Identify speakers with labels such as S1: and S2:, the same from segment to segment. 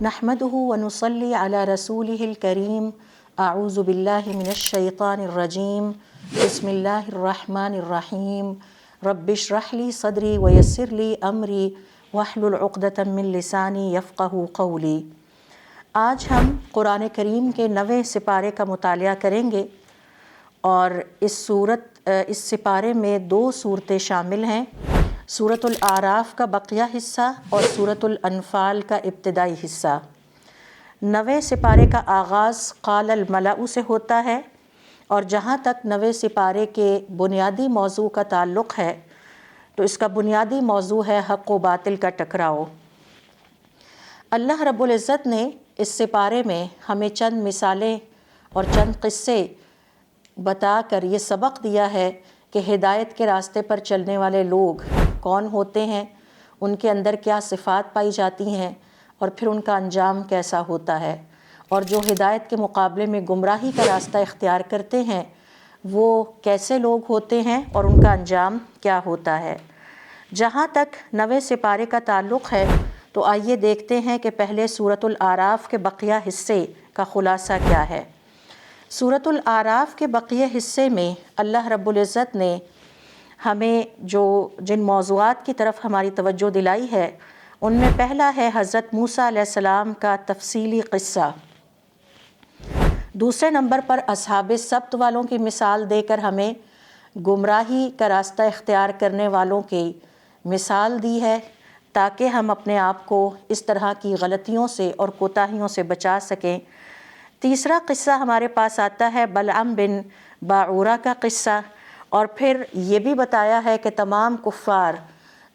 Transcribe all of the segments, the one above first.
S1: نحمده ونصلي على رسوله الكريم اعوذ باللہ من الشیطان الرجیم بسم اللہ الرحمن الرحیم رب اشرح لي صدری ویسر لي امری واحلل عقدۃ من لسانی یفقہوا قولی۔ آج ہم قرآن کریم کے 9ویں سپارے کا مطالعہ کریں گے اور اس سپارے میں 2 صورتیں شامل ہیں، سورۃ الاعراف کا بقیہ حصہ اور سورۃ الانفال کا ابتدائی حصہ۔ 9ویں سپارے کا آغاز قال الملأ سے ہوتا ہے اور جہاں تک 9ویں سپارے کے بنیادی موضوع کا تعلق ہے تو اس کا بنیادی موضوع ہے حق و باطل کا ٹکراؤ۔ اللہ رب العزت نے اس سپارے میں ہمیں چند مثالیں اور چند قصے بتا کر یہ سبق دیا ہے کہ ہدایت کے راستے پر چلنے والے لوگ کون ہوتے ہیں، ان کے اندر کیا صفات پائی جاتی ہیں اور پھر ان کا انجام کیسا ہوتا ہے، اور جو ہدایت کے مقابلے میں گمراہی کا راستہ اختیار کرتے ہیں وہ کیسے لوگ ہوتے ہیں اور ان کا انجام کیا ہوتا ہے۔ جہاں تک 9ویں سپارے کا تعلق ہے تو آئیے دیکھتے ہیں کہ پہلے سورۃ الاعراف کے بقیہ حصے کا خلاصہ کیا ہے۔ سورۃ الاعراف کے بقیہ حصے میں اللہ رب العزت نے ہمیں جن موضوعات کی طرف ہماری توجہ دلائی ہے ان میں پہلا ہے حضرت موسیٰ علیہ السلام کا تفصیلی قصہ۔ دوسرے نمبر پر اصحاب سبت والوں کی مثال دے کر ہمیں گمراہی کا راستہ اختیار کرنے والوں کی مثال دی ہے تاکہ ہم اپنے آپ کو اس طرح کی غلطیوں سے اور کوتاہیوں سے بچا سکیں۔ تیسرا قصہ ہمارے پاس آتا ہے بلعم بن باعورہ کا قصہ، اور پھر یہ بھی بتایا ہے کہ تمام کفار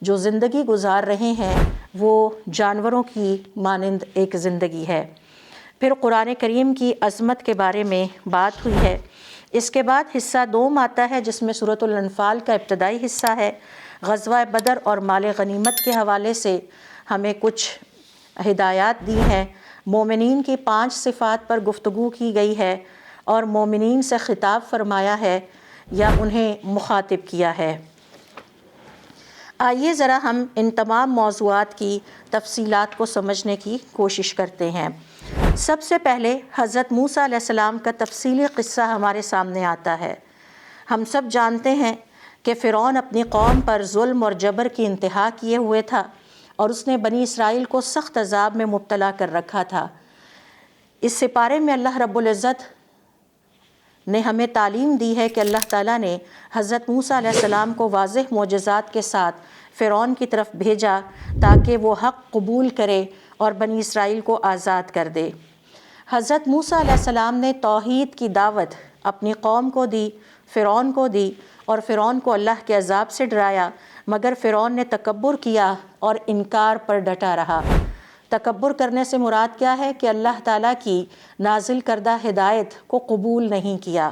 S1: جو زندگی گزار رہے ہیں وہ جانوروں کی مانند ایک زندگی ہے۔ پھر قرآن کریم کی عظمت کے بارے میں بات ہوئی ہے۔ اس کے بعد حصہ 2 آتا ہے جس میں سورۃ الانفال کا ابتدائی حصہ ہے۔ غزوہ بدر اور مال غنیمت کے حوالے سے ہمیں کچھ ہدایات دی ہیں، مومنین کی 5 صفات پر گفتگو کی گئی ہے اور مومنین سے خطاب فرمایا ہے یا انہیں مخاطب کیا ہے۔ آئیے ذرا ہم ان تمام موضوعات کی تفصیلات کو سمجھنے کی کوشش کرتے ہیں۔ سب سے پہلے حضرت موسیٰ علیہ السلام کا تفصیلی قصہ ہمارے سامنے آتا ہے۔ ہم سب جانتے ہیں کہ فرعون اپنی قوم پر ظلم اور جبر کی انتہا کیے ہوئے تھا اور اس نے بنی اسرائیل کو سخت عذاب میں مبتلا کر رکھا تھا۔ اس سپارے میں اللہ رب العزت نے ہمیں تعلیم دی ہے کہ اللہ تعالیٰ نے حضرت موسیٰ علیہ السلام کو واضح معجزات کے ساتھ فرعون کی طرف بھیجا تاکہ وہ حق قبول کرے اور بنی اسرائیل کو آزاد کر دے۔ حضرت موسیٰ علیہ السلام نے توحید کی دعوت اپنی قوم کو دی، فرعون کو دی، اور فرعون کو اللہ کے عذاب سے ڈرایا، مگر فرعون نے تکبر کیا اور انکار پر ڈٹا رہا۔ تکبر کرنے سے مراد کیا ہے کہ اللہ تعالیٰ کی نازل کردہ ہدایت کو قبول نہیں کیا۔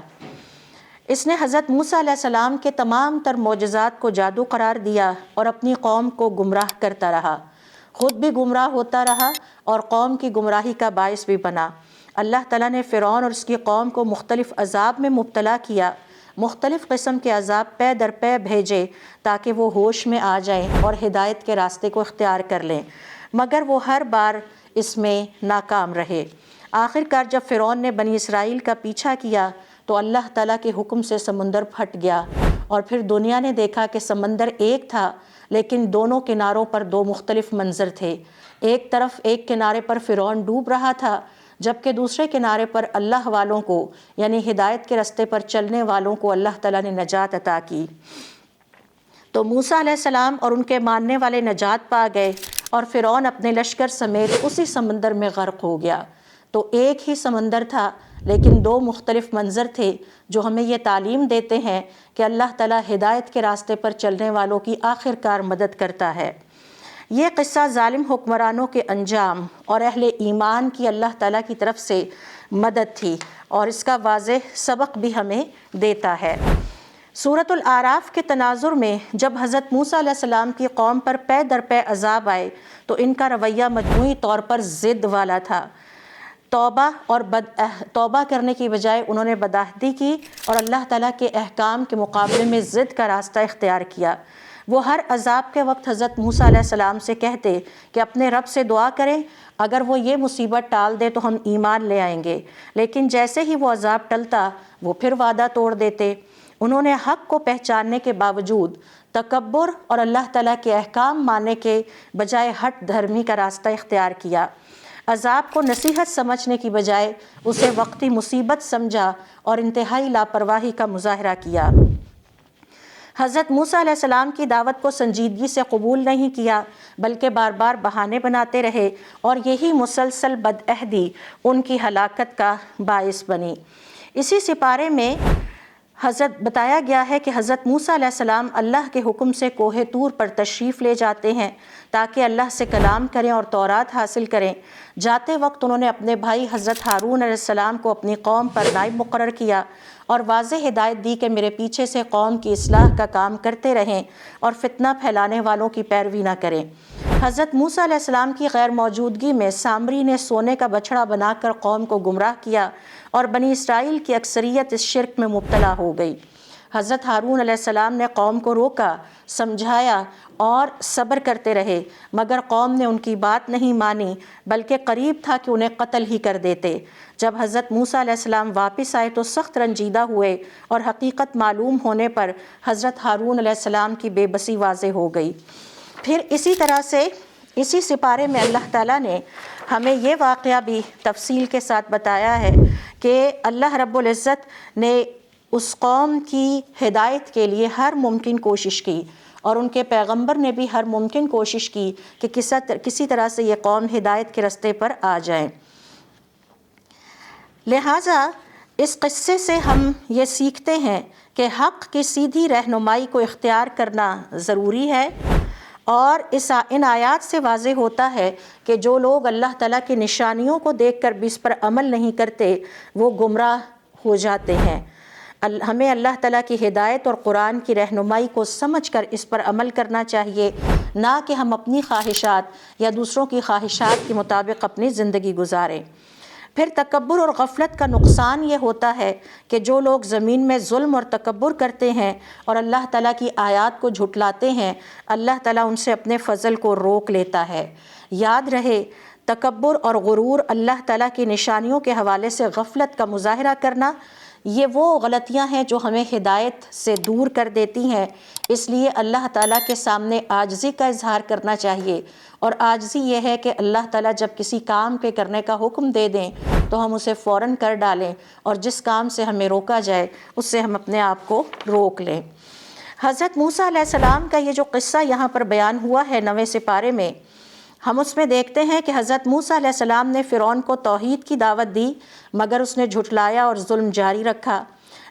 S1: اس نے حضرت موسیٰ علیہ السلام کے تمام تر معجزات کو جادو قرار دیا اور اپنی قوم کو گمراہ کرتا رہا، خود بھی گمراہ ہوتا رہا اور قوم کی گمراہی کا باعث بھی بنا۔ اللہ تعالیٰ نے فرعون اور اس کی قوم کو مختلف عذاب میں مبتلا کیا، مختلف قسم کے عذاب پے در پے بھیجے تاکہ وہ ہوش میں آ جائیں اور ہدایت کے راستے کو اختیار کر لیں، مگر وہ ہر بار اس میں ناکام رہے۔ آخر کار جب فرعون نے بنی اسرائیل کا پیچھا کیا تو اللہ تعالیٰ کے حکم سے سمندر پھٹ گیا، اور پھر دنیا نے دیکھا کہ سمندر ایک تھا لیکن دونوں کناروں پر 2 مختلف منظر تھے۔ ایک طرف ایک کنارے پر فرعون ڈوب رہا تھا جبکہ دوسرے کنارے پر اللہ والوں کو یعنی ہدایت کے راستے پر چلنے والوں کو اللہ تعالیٰ نے نجات عطا کی۔ تو موسیٰ علیہ السلام اور ان کے ماننے والے نجات پا گئے اور فرعون اپنے لشکر سمیت اسی سمندر میں غرق ہو گیا۔ تو ایک ہی سمندر تھا لیکن 2 مختلف منظر تھے جو ہمیں یہ تعلیم دیتے ہیں کہ اللہ تعالیٰ ہدایت کے راستے پر چلنے والوں کی آخر کار مدد کرتا ہے۔ یہ قصہ ظالم حکمرانوں کے انجام اور اہل ایمان کی اللہ تعالیٰ کی طرف سے مدد تھی اور اس کا واضح سبق بھی ہمیں دیتا ہے۔ سورۃ الاعراف کے تناظر میں جب حضرت موسیٰ علیہ السلام کی قوم پر پے در پے عذاب آئے تو ان کا رویہ مجموعی طور پر ضد والا تھا۔ توبہ کرنے کی بجائے انہوں نے بدعہدی کی اور اللہ تعالیٰ کے احکام کے مقابلے میں ضد کا راستہ اختیار کیا۔ وہ ہر عذاب کے وقت حضرت موسیٰ علیہ السلام سے کہتے کہ اپنے رب سے دعا کریں، اگر وہ یہ مصیبت ٹال دے تو ہم ایمان لے آئیں گے، لیکن جیسے ہی وہ عذاب ٹلتا وہ پھر وعدہ توڑ دیتے۔ انہوں نے حق کو پہچاننے کے باوجود تکبر اور اللہ تعالیٰ کے احکام ماننے کے بجائے ہٹ دھرمی کا راستہ اختیار کیا۔ عذاب کو نصیحت سمجھنے کی بجائے اسے وقتی مصیبت سمجھا اور انتہائی لاپرواہی کا مظاہرہ کیا۔ حضرت موسیٰ علیہ السلام کی دعوت کو سنجیدگی سے قبول نہیں کیا، بلکہ بار بار بہانے بناتے رہے، اور یہی مسلسل بدعہدی ان کی ہلاکت کا باعث بنی۔ اسی سپارے میں حضرت بتایا گیا ہے کہ حضرت موسیٰ علیہ السلام اللہ کے حکم سے کوہ طور پر تشریف لے جاتے ہیں تاکہ اللہ سے کلام کریں اور تورات حاصل کریں۔ جاتے وقت انہوں نے اپنے بھائی حضرت ہارون علیہ السلام کو اپنی قوم پر نائب مقرر کیا اور واضح ہدایت دی کہ میرے پیچھے سے قوم کی اصلاح کا کام کرتے رہیں اور فتنہ پھیلانے والوں کی پیروی نہ کریں۔ حضرت موسیٰ علیہ السلام کی غیر موجودگی میں سامری نے سونے کا بچڑا بنا کر قوم کو گمراہ کیا اور بنی اسرائیل کی اکثریت اس شرک میں مبتلا ہو گئی۔ حضرت ہارون علیہ السلام نے قوم کو روکا، سمجھایا اور صبر کرتے رہے، مگر قوم نے ان کی بات نہیں مانی، بلکہ قریب تھا کہ انہیں قتل ہی کر دیتے۔ جب حضرت موسیٰ علیہ السلام واپس آئے تو سخت رنجیدہ ہوئے اور حقیقت معلوم ہونے پر حضرت ہارون علیہ السلام کی بے بسی واضح ہو گئی۔ پھر اسی طرح سے اسی سپارے میں اللہ تعالیٰ نے ہمیں یہ واقعہ بھی تفصیل کے ساتھ بتایا ہے کہ اللہ رب العزت نے اس قوم کی ہدایت کے لیے ہر ممکن کوشش کی، اور ان کے پیغمبر نے بھی ہر ممکن کوشش کی کہ کسی طرح سے یہ قوم ہدایت کے راستے پر آ جائیں۔ لہٰذا اس قصے سے ہم یہ سیکھتے ہیں کہ حق کی سیدھی رہنمائی کو اختیار کرنا ضروری ہے، اور ان آیات سے واضح ہوتا ہے کہ جو لوگ اللہ تعالیٰ کی نشانیوں کو دیکھ کر بھی اس پر عمل نہیں کرتے وہ گمراہ ہو جاتے ہیں۔ ہمیں اللہ تعالیٰ کی ہدایت اور قرآن کی رہنمائی کو سمجھ کر اس پر عمل کرنا چاہیے، نہ کہ ہم اپنی خواہشات یا دوسروں کی خواہشات کے مطابق اپنی زندگی گزاریں۔ پھر تکبر اور غفلت کا نقصان یہ ہوتا ہے کہ جو لوگ زمین میں ظلم اور تکبر کرتے ہیں اور اللہ تعالیٰ کی آیات کو جھٹلاتے ہیں، اللہ تعالیٰ ان سے اپنے فضل کو روک لیتا ہے۔ یاد رہے، تکبر اور غرور، اللہ تعالیٰ کی نشانیوں کے حوالے سے غفلت کا مظاہرہ کرنا، یہ وہ غلطیاں ہیں جو ہمیں ہدایت سے دور کر دیتی ہیں۔ اس لیے اللہ تعالیٰ کے سامنے عاجزی کا اظہار کرنا چاہیے، اور عاجزی یہ ہے کہ اللہ تعالیٰ جب کسی کام کے کرنے کا حکم دے دیں تو ہم اسے فوراً کر ڈالیں، اور جس کام سے ہمیں روکا جائے اس سے ہم اپنے آپ کو روک لیں۔ حضرت موسیٰ علیہ السلام کا یہ جو قصہ یہاں پر بیان ہوا ہے 9ویں سپارے میں، ہم اس میں دیکھتے ہیں کہ حضرت موسیٰ علیہ السلام نے فرعون کو توحید کی دعوت دی، مگر اس نے جھٹلایا اور ظلم جاری رکھا۔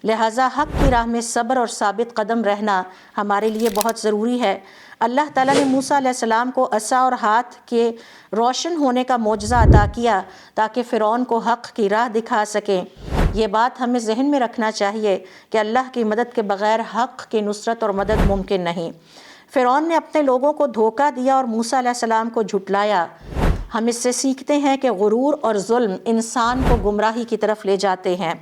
S1: لہٰذا حق کی راہ میں صبر اور ثابت قدم رہنا ہمارے لیے بہت ضروری ہے۔ اللہ تعالیٰ نے موسیٰ علیہ السلام کو عصا اور ہاتھ کے روشن ہونے کا معجزہ عطا کیا تاکہ فرعون کو حق کی راہ دکھا سکیں۔ یہ بات ہمیں ذہن میں رکھنا چاہیے کہ اللہ کی مدد کے بغیر حق کی نصرت اور مدد ممکن نہیں۔ فرعون نے اپنے لوگوں کو دھوکہ دیا اور موسیٰ علیہ السلام کو جھٹلایا۔ ہم اس سے سیکھتے ہیں کہ غرور اور ظلم انسان کو گمراہی کی طرف لے جاتے ہیں۔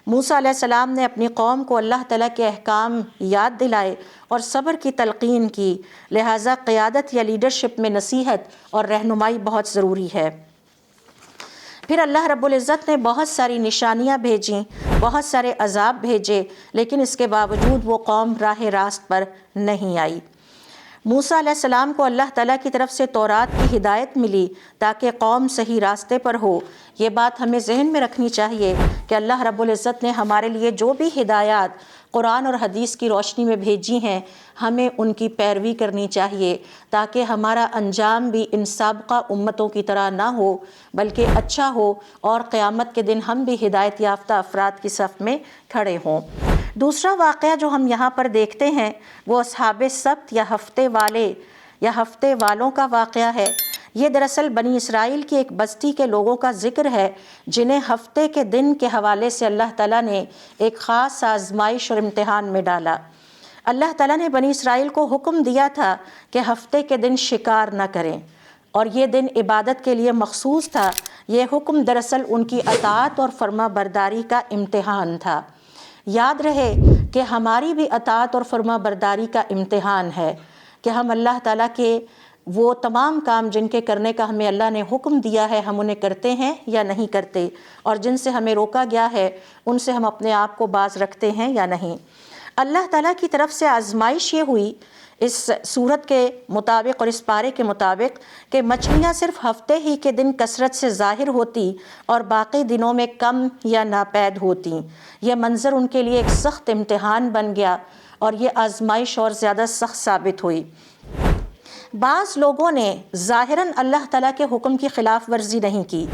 S1: موسیٰ علیہ السلام نے اپنی قوم کو اللہ تعالیٰ کے احکام یاد دلائے اور صبر کی تلقین کی، لہٰذا قیادت یا لیڈرشپ میں نصیحت اور رہنمائی بہت ضروری ہے۔ پھر اللہ رب العزت نے بہت ساری نشانیاں بھیجیں، بہت سارے عذاب بھیجے، لیکن اس کے باوجود وہ قوم راہ راست پر نہیں آئی۔ موسیٰ علیہ السلام کو اللہ تعالیٰ کی طرف سے تورات کی ہدایت ملی تاکہ قوم صحیح راستے پر ہو۔ یہ بات ہمیں ذہن میں رکھنی چاہیے کہ اللہ رب العزت نے ہمارے لیے جو بھی ہدایات قرآن اور حدیث کی روشنی میں بھیجی ہیں، ہمیں ان کی پیروی کرنی چاہیے تاکہ ہمارا انجام بھی ان سابقہ امتوں کی طرح نہ ہو بلکہ اچھا ہو، اور قیامت کے دن ہم بھی ہدایت یافتہ افراد کی صف میں کھڑے ہوں۔ دوسرا واقعہ جو ہم یہاں پر دیکھتے ہیں وہ اصحاب سبت یا ہفتے والوں کا واقعہ ہے۔ یہ دراصل بنی اسرائیل کی ایک بستی کے لوگوں کا ذکر ہے جنہیں ہفتے کے دن کے حوالے سے اللہ تعالیٰ نے ایک خاص آزمائش اور امتحان میں ڈالا۔ اللہ تعالیٰ نے بنی اسرائیل کو حکم دیا تھا کہ ہفتے کے دن شکار نہ کریں، اور یہ دن عبادت کے لیے مخصوص تھا۔ یہ حکم دراصل ان کی اطاعت اور فرما برداری کا امتحان تھا۔ یاد رہے کہ ہماری بھی اطاعت اور فرما برداری کا امتحان ہے۔ کہ ہم اللہ تعالیٰ کے وہ تمام کام جن کے کرنے کا ہمیں اللہ نے حکم دیا ہے ہم انہیں کرتے ہیں یا نہیں کرتے، اور جن سے ہمیں روکا گیا ہے ان سے ہم اپنے آپ کو باز رکھتے ہیں یا نہیں۔ اللہ تعالیٰ کی طرف سے آزمائش یہ ہوئی اس صورت کے مطابق اور اس پارے کے مطابق کہ مچھلیاں صرف ہفتے ہی کے دن کثرت سے ظاہر ہوتی اور باقی دنوں میں کم یا ناپید ہوتی۔ یہ منظر ان کے لیے ایک سخت امتحان بن گیا اور یہ آزمائش اور زیادہ سخت ثابت ہوئی۔ بعض لوگوں نے ظاہراً اللہ تعالیٰ کے حکم کی خلاف ورزی نہیں کی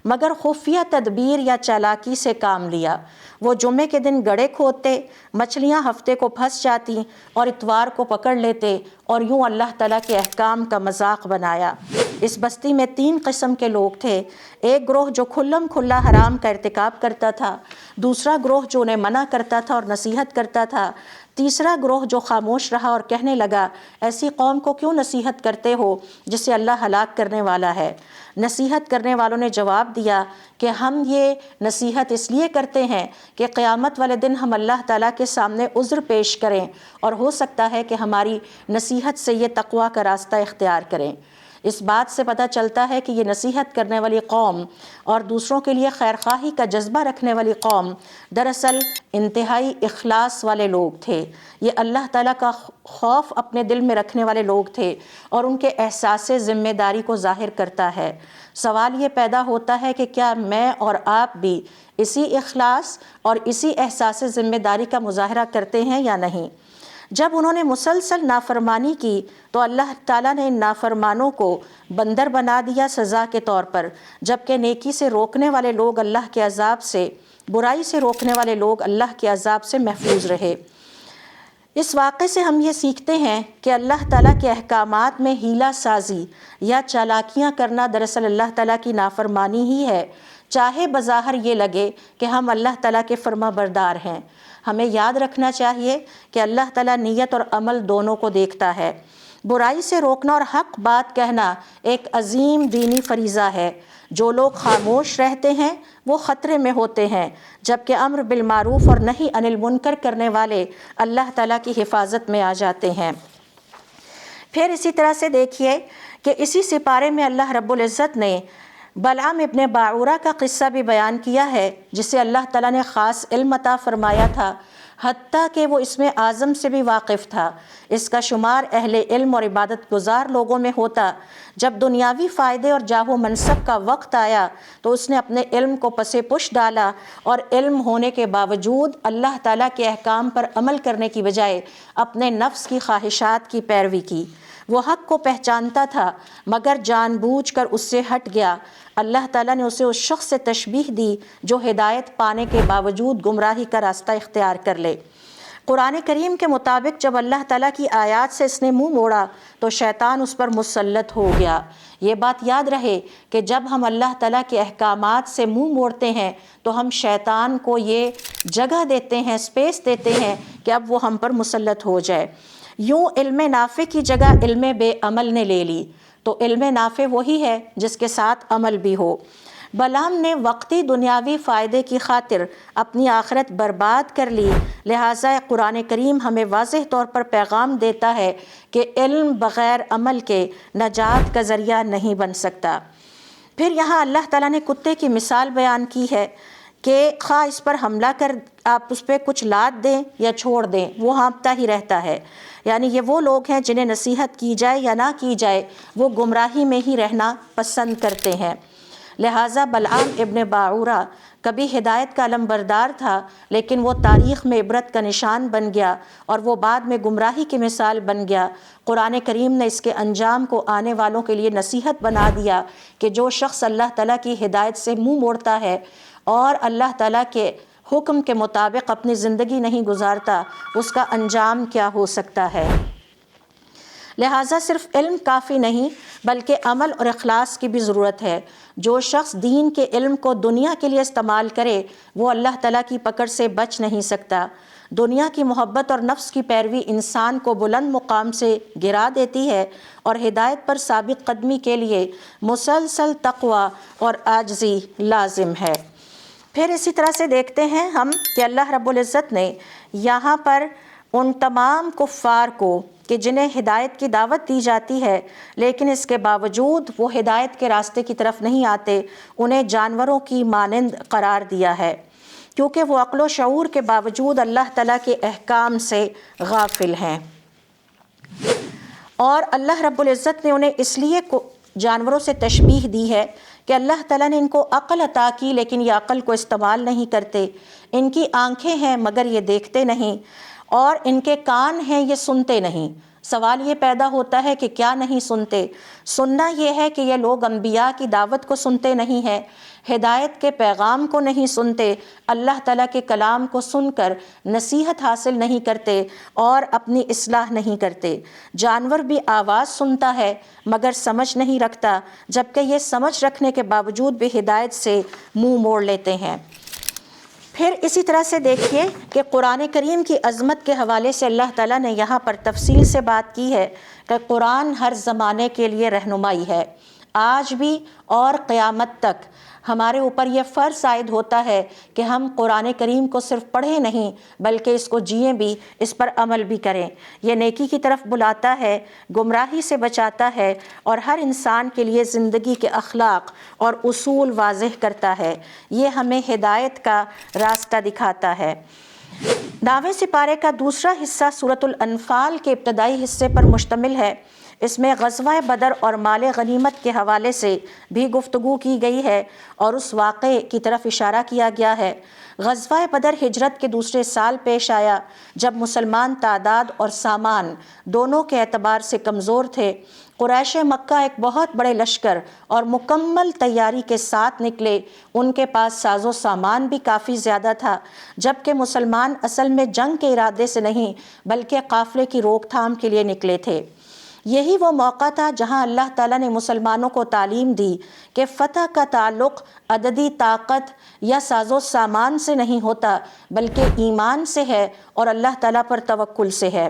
S1: مگر خفیہ تدبیر یا چالاکی سے کام لیا۔ وہ جمعے کے دن گڑھے کھودتے، مچھلیاں ہفتے کو پھنس جاتی اور اتوار کو پکڑ لیتے اور یوں اللہ تعالیٰ کے احکام کا مذاق بنایا۔ اس بستی میں 3 قسم کے لوگ تھے۔ ایک گروہ جو کھلم کھلا حرام کا ارتکاب کرتا تھا، دوسرا گروہ جو انہیں منع کرتا تھا اور نصیحت کرتا تھا، تیسرا گروہ جو خاموش رہا اور کہنے لگا ایسی قوم کو کیوں نصیحت کرتے ہو جسے اللہ ہلاک کرنے والا ہے۔ نصیحت کرنے والوں نے جواب دیا کہ ہم یہ نصیحت اس لیے کرتے ہیں کہ قیامت والے دن ہم اللہ تعالیٰ کے سامنے عذر پیش کریں اور ہو سکتا ہے کہ ہماری نصیحت سے یہ تقویٰ کا راستہ اختیار کریں۔ اس بات سے پتہ چلتا ہے کہ یہ نصیحت کرنے والی قوم اور دوسروں کے لیے خیرخواہی کا جذبہ رکھنے والی قوم دراصل انتہائی اخلاص والے لوگ تھے۔ یہ اللہ تعالیٰ کا خوف اپنے دل میں رکھنے والے لوگ تھے اور ان کے احساس ذمہ داری کو ظاہر کرتا ہے۔ سوال یہ پیدا ہوتا ہے کہ کیا میں اور آپ بھی اسی اخلاص اور اسی احساس ذمہ داری کا مظاہرہ کرتے ہیں یا نہیں؟ جب انہوں نے مسلسل نافرمانی کی تو اللہ تعالیٰ نے ان نافرمانوں کو بندر بنا دیا سزا کے طور پر، جبکہ نیکی سے روکنے والے لوگ اللہ کے عذاب سے، برائی سے روکنے والے لوگ اللہ کے عذاب سے محفوظ رہے۔ اس واقعے سے ہم یہ سیکھتے ہیں کہ اللہ تعالیٰ کے احکامات میں حیلہ سازی یا چالاکیاں کرنا دراصل اللہ تعالیٰ کی نافرمانی ہی ہے، چاہے بظاہر یہ لگے کہ ہم اللہ تعالیٰ کے فرما بردار ہیں۔ ہمیں یاد رکھنا چاہیے کہ اللہ تعالیٰ نیت اور عمل دونوں کو دیکھتا ہے۔ برائی سے روکنا اور حق بات کہنا ایک عظیم دینی فریضہ ہے۔ جو لوگ خاموش رہتے ہیں وہ خطرے میں ہوتے ہیں، جبکہ امر بالمعروف اور نہی عن المنکر کرنے والے اللہ تعالیٰ کی حفاظت میں آ جاتے ہیں۔ پھر اسی طرح سے دیکھیے کہ اسی سپارے میں اللہ رب العزت نے بلعام ابن باعورہ کا قصہ بھی بیان کیا ہے، جسے اللہ تعالیٰ نے خاص علم عطا فرمایا تھا، حتیٰ کہ وہ اس میں اعظم سے بھی واقف تھا۔ اس کا شمار اہل علم اور عبادت گزار لوگوں میں ہوتا۔ جب دنیاوی فائدے اور جاہ و منصب کا وقت آیا تو اس نے اپنے علم کو پس پش ڈالا اور علم ہونے کے باوجود اللہ تعالیٰ کے احکام پر عمل کرنے کی بجائے اپنے نفس کی خواہشات کی پیروی کی۔ وہ حق کو پہچانتا تھا مگر جان بوجھ کر اس سے ہٹ گیا۔ اللہ تعالیٰ نے اسے اس شخص سے تشبیہ دی جو ہدایت پانے کے باوجود گمراہی کا راستہ اختیار کر لے۔ قرآن کریم کے مطابق جب اللہ تعالیٰ کی آیات سے اس نے منہ موڑا تو شیطان اس پر مسلط ہو گیا۔ یہ بات یاد رہے کہ جب ہم اللہ تعالیٰ کے احکامات سے منہ موڑتے ہیں تو ہم شیطان کو یہ جگہ دیتے ہیں، اسپیس دیتے ہیں کہ اب وہ ہم پر مسلط ہو جائے۔ یوں علم نافع کی جگہ علم بے عمل نے لے لی، تو علم نافع وہی ہے جس کے ساتھ عمل بھی ہو۔ بلعام نے وقتی دنیاوی فائدے کی خاطر اپنی آخرت برباد کر لی، لہٰذا قرآن کریم ہمیں واضح طور پر پیغام دیتا ہے کہ علم بغیر عمل کے نجات کا ذریعہ نہیں بن سکتا۔ پھر یہاں اللہ تعالیٰ نے کتے کی مثال بیان کی ہے کہ خواہ اس پر حملہ کر آپ اس پہ کچھ لاد دیں یا چھوڑ دیں، وہ ہانپتا ہی رہتا ہے۔ یعنی یہ وہ لوگ ہیں جنہیں نصیحت کی جائے یا نہ کی جائے وہ گمراہی میں ہی رہنا پسند کرتے ہیں۔ لہٰذا بلعام ابن باعورہ کبھی ہدایت کا علمبردار تھا، لیکن وہ تاریخ میں عبرت کا نشان بن گیا اور وہ بعد میں گمراہی کی مثال بن گیا۔ قرآن کریم نے اس کے انجام کو آنے والوں کے لیے نصیحت بنا دیا کہ جو شخص اللہ تعالیٰ کی ہدایت سے منہ موڑتا ہے اور اللہ تعالیٰ کے حکم کے مطابق اپنی زندگی نہیں گزارتا، اس کا انجام کیا ہو سکتا ہے۔ لہٰذا صرف علم کافی نہیں بلکہ عمل اور اخلاص کی بھی ضرورت ہے۔ جو شخص دین کے علم کو دنیا کے لیے استعمال کرے وہ اللہ تعالیٰ کی پکڑ سے بچ نہیں سکتا۔ دنیا کی محبت اور نفس کی پیروی انسان کو بلند مقام سے گرا دیتی ہے اور ہدایت پر ثابت قدمی کے لیے مسلسل تقویٰ اور عاجزی لازم ہے۔ پھر اسی طرح سے دیکھتے ہیں ہم کہ اللہ رب العزت نے یہاں پر ان تمام کفار کو کہ جنہیں ہدایت کی دعوت دی جاتی ہے لیکن اس کے باوجود وہ ہدایت کے راستے کی طرف نہیں آتے، انہیں جانوروں کی مانند قرار دیا ہے، کیونکہ وہ عقل و شعور کے باوجود اللہ تعالیٰ کے احکام سے غافل ہیں۔ اور اللہ رب العزت نے انہیں اس لیے جانوروں سے تشبیہ دی ہے کہ اللہ تعالیٰ نے ان کو عقل عطا کی لیکن یہ عقل کو استعمال نہیں کرتے، ان کی آنکھیں ہیں مگر یہ دیکھتے نہیں، اور ان کے کان ہیں یہ سنتے نہیں۔ سوال یہ پیدا ہوتا ہے کہ کیا نہیں سنتے؟ سننا یہ ہے کہ یہ لوگ انبیاء کی دعوت کو سنتے نہیں ہیں، ہدایت کے پیغام کو نہیں سنتے، اللہ تعالیٰ کے کلام کو سن کر نصیحت حاصل نہیں کرتے اور اپنی اصلاح نہیں کرتے۔ جانور بھی آواز سنتا ہے مگر سمجھ نہیں رکھتا، جبکہ یہ سمجھ رکھنے کے باوجود بھی ہدایت سے منہ موڑ لیتے ہیں۔ پھر اسی طرح سے دیکھیے کہ قرآن کریم کی عظمت کے حوالے سے اللہ تعالیٰ نے یہاں پر تفصیل سے بات کی ہے کہ قرآن ہر زمانے کے لیے رہنمائی ہے۔ آج بھی اور قیامت تک ہمارے اوپر یہ فرض عائد ہوتا ہے کہ ہم قرآن کریم کو صرف پڑھیں نہیں بلکہ اس کو جئیں بھی، اس پر عمل بھی کریں۔ یہ نیکی کی طرف بلاتا ہے، گمراہی سے بچاتا ہے اور ہر انسان کے لیے زندگی کے اخلاق اور اصول واضح کرتا ہے۔ یہ ہمیں ہدایت کا راستہ دکھاتا ہے۔ 9ویں سپارے کا دوسرا حصہ سورۃ الانفال کے ابتدائی حصے پر مشتمل ہے۔ اس میں غزوہ بدر اور مال غنیمت کے حوالے سے بھی گفتگو کی گئی ہے اور اس واقعے کی طرف اشارہ کیا گیا ہے۔ غزوہ بدر ہجرت کے دوسرے سال پیش آیا جب مسلمان تعداد اور سامان دونوں کے اعتبار سے کمزور تھے۔ قریش مکہ ایک بہت بڑے لشکر اور مکمل تیاری کے ساتھ نکلے، ان کے پاس ساز و سامان بھی کافی زیادہ تھا، جبکہ مسلمان اصل میں جنگ کے ارادے سے نہیں بلکہ قافلے کی روک تھام کے لیے نکلے تھے۔ یہی وہ موقع تھا جہاں اللہ تعالیٰ نے مسلمانوں کو تعلیم دی کہ فتح کا تعلق عددی طاقت یا ساز و سامان سے نہیں ہوتا بلکہ ایمان سے ہے اور اللہ تعالیٰ پر توکل سے ہے۔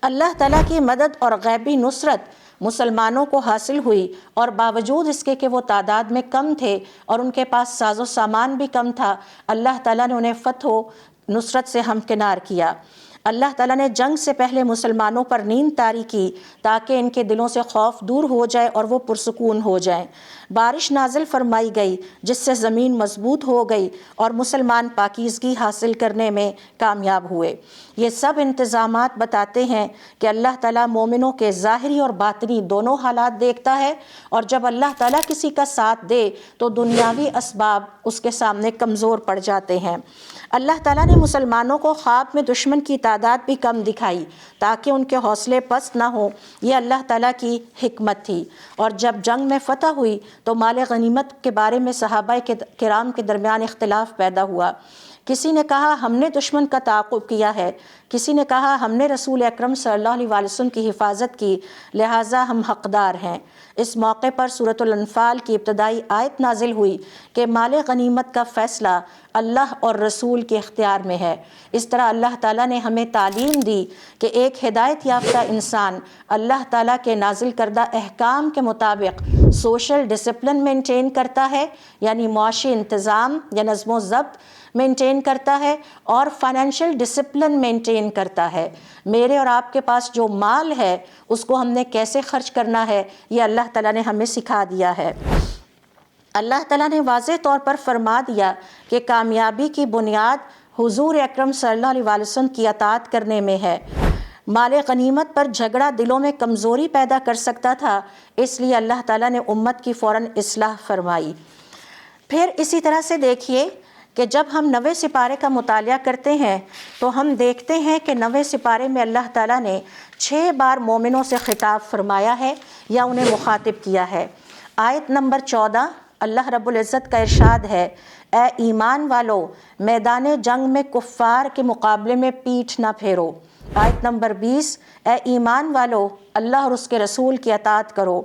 S1: اللہ تعالیٰ کی مدد اور غیبی نصرت مسلمانوں کو حاصل ہوئی، اور باوجود اس کے کہ وہ تعداد میں کم تھے اور ان کے پاس ساز و سامان بھی کم تھا، اللہ تعالیٰ نے انہیں فتح و نصرت سے ہمکنار کیا۔ اللہ تعالیٰ نے جنگ سے پہلے مسلمانوں پر نیند طاری کی تاکہ ان کے دلوں سے خوف دور ہو جائے اور وہ پرسکون ہو جائیں۔ بارش نازل فرمائی گئی جس سے زمین مضبوط ہو گئی اور مسلمان پاکیزگی حاصل کرنے میں کامیاب ہوئے۔ یہ سب انتظامات بتاتے ہیں کہ اللہ تعالیٰ مومنوں کے ظاہری اور باطنی دونوں حالات دیکھتا ہے، اور جب اللہ تعالیٰ کسی کا ساتھ دے تو دنیاوی اسباب اس کے سامنے کمزور پڑ جاتے ہیں۔ اللہ تعالیٰ نے مسلمانوں کو خواب میں دشمن کی تعداد بھی کم دکھائی تاکہ ان کے حوصلے پست نہ ہوں، یہ اللہ تعالیٰ کی حکمت تھی۔ اور جب جنگ میں فتح ہوئی تو مال غنیمت کے بارے میں صحابہ کرام کے درمیان اختلاف پیدا ہوا۔ کسی نے کہا ہم نے دشمن کا تعاقب کیا ہے، کسی نے کہا ہم نے رسول اکرم صلی اللہ علیہ وسلم کی حفاظت کی، لہٰذا ہم حقدار ہیں۔ اس موقع پر سورۃ الانفال کی ابتدائی آیت نازل ہوئی کہ مال غنیمت کا فیصلہ اللہ اور رسول کے اختیار میں ہے۔ اس طرح اللہ تعالیٰ نے ہمیں تعلیم دی کہ ایک ہدایت یافتہ انسان اللہ تعالیٰ کے نازل کردہ احکام کے مطابق سوشل ڈسپلن مینٹین کرتا ہے، یعنی معاشی انتظام یا نظم و ضبط مینٹین کرتا ہے، اور فائنینشیل ڈسپلن مینٹین کرتا ہے۔ میرے اور آپ کے پاس جو مال ہے اس کو ہم نے کیسے خرچ کرنا ہے یہ اللہ تعالیٰ نے ہمیں سکھا دیا ہے۔ اللہ تعالیٰ نے واضح طور پر فرما دیا کہ کامیابی کی بنیاد حضور اکرم صلی اللہ علیہ وسلم کی اطاعت کرنے میں ہے۔ مال غنیمت پر جھگڑا دلوں میں کمزوری پیدا کر سکتا تھا، اس لیے اللہ تعالیٰ نے امت کی فوراً اصلاح فرمائی۔ پھر اسی طرح سے دیکھیے کہ جب ہم 9ویں سپارے کا مطالعہ کرتے ہیں تو ہم دیکھتے ہیں کہ 9ویں سپارے میں اللہ تعالیٰ نے 6 بار مومنوں سے خطاب فرمایا ہے یا انہیں مخاطب کیا ہے۔ آیت نمبر 14 اللہ رب العزت کا ارشاد ہے، اے ایمان والو میدان جنگ میں کفار کے مقابلے میں پیٹھ نہ پھیرو۔ آیت نمبر 20 اے ایمان والو اللہ اور اس کے رسول کی اطاعت کرو۔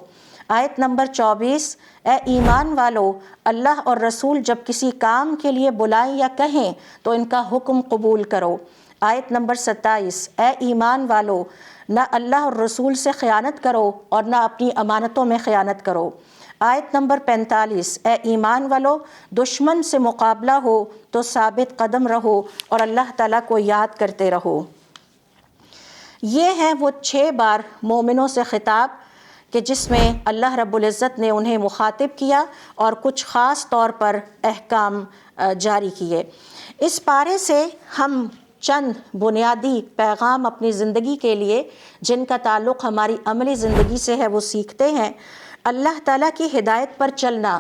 S1: آیت نمبر 24 اے ایمان والو اللہ اور رسول جب کسی کام کے لیے بلائیں یا کہیں تو ان کا حکم قبول کرو۔ آیت نمبر 27 اے ایمان والو نہ اللہ اور رسول سے خیانت کرو اور نہ اپنی امانتوں میں خیانت کرو۔ آیت نمبر 45، اے ایمان والو، دشمن سے مقابلہ ہو تو ثابت قدم رہو اور اللہ تعالیٰ کو یاد کرتے رہو۔ یہ ہیں وہ 6 بار مومنوں سے خطاب کہ جس میں اللہ رب العزت نے انہیں مخاطب کیا اور کچھ خاص طور پر احکام جاری کیے۔ اس پارے سے ہم چند بنیادی پیغام اپنی زندگی کے لیے جن کا تعلق ہماری عملی زندگی سے ہے وہ سیکھتے ہیں۔ اللہ تعالیٰ کی ہدایت پر چلنا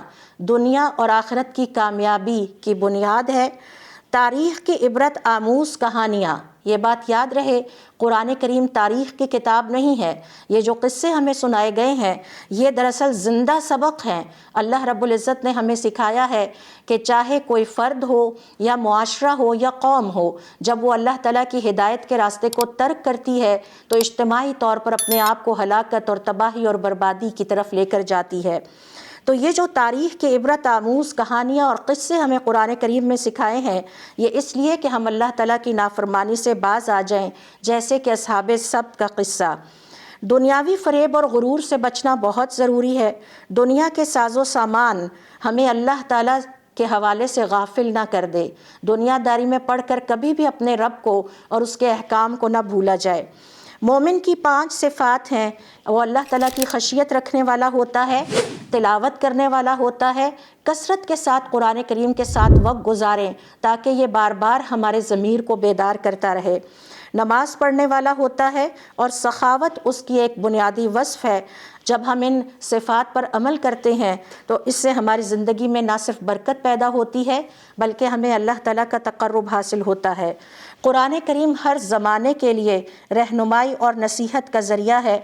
S1: دنیا اور آخرت کی کامیابی کی بنیاد ہے۔ تاریخ کی عبرت آموز کہانیاں، یہ بات یاد رہے، قرآن کریم تاریخ کی کتاب نہیں ہے۔ یہ جو قصے ہمیں سنائے گئے ہیں یہ دراصل زندہ سبق ہیں۔ اللہ رب العزت نے ہمیں سکھایا ہے کہ چاہے کوئی فرد ہو یا معاشرہ ہو یا قوم ہو، جب وہ اللہ تعالیٰ کی ہدایت کے راستے کو ترک کرتی ہے تو اجتماعی طور پر اپنے آپ کو ہلاکت اور تباہی اور بربادی کی طرف لے کر جاتی ہے۔ تو یہ جو تاریخ کے عبرت آموز کہانیاں اور قصے ہمیں قرآن کریم میں سکھائے ہیں، یہ اس لیے کہ ہم اللہ تعالیٰ کی نافرمانی سے باز آ جائیں، جیسے کہ اصحاب سبت کا قصہ۔ دنیاوی فریب اور غرور سے بچنا بہت ضروری ہے۔ دنیا کے ساز و سامان ہمیں اللہ تعالیٰ کے حوالے سے غافل نہ کر دے۔ دنیا داری میں پڑھ کر کبھی بھی اپنے رب کو اور اس کے احکام کو نہ بھولا جائے۔ مومن کی 5 صفات ہیں، وہ اللہ تعالیٰ کی خشیت رکھنے والا ہوتا ہے، تلاوت کرنے والا ہوتا ہے، کثرت کے ساتھ قرآن کریم کے ساتھ وقت گزاریں تاکہ یہ بار بار ہمارے ضمیر کو بیدار کرتا رہے، نماز پڑھنے والا ہوتا ہے، اور سخاوت اس کی ایک بنیادی وصف ہے۔ جب ہم ان صفات پر عمل کرتے ہیں تو اس سے ہماری زندگی میں نہ صرف برکت پیدا ہوتی ہے بلکہ ہمیں اللہ تعالیٰ کا تقرب حاصل ہوتا ہے۔ قرآن کریم ہر زمانے کے لیے رہنمائی اور نصیحت کا ذریعہ ہے۔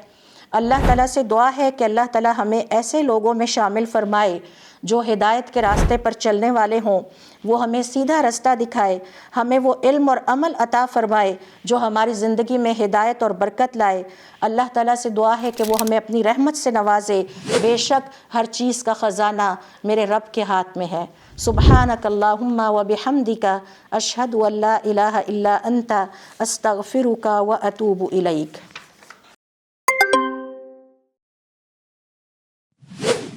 S1: اللہ تعالیٰ سے دعا ہے کہ اللہ تعالیٰ ہمیں ایسے لوگوں میں شامل فرمائے جو ہدایت کے راستے پر چلنے والے ہوں، وہ ہمیں سیدھا رستہ دکھائے، ہمیں وہ علم اور عمل عطا فرمائے جو ہماری زندگی میں ہدایت اور برکت لائے۔ اللہ تعالیٰ سے دعا ہے کہ وہ ہمیں اپنی رحمت سے نوازے، بے شک ہر چیز کا خزانہ میرے رب کے ہاتھ میں ہے۔ سبحانک اللہم و بحمدک، اشہد ان لا الہ الا انت، استغفرک و اتوب الیک۔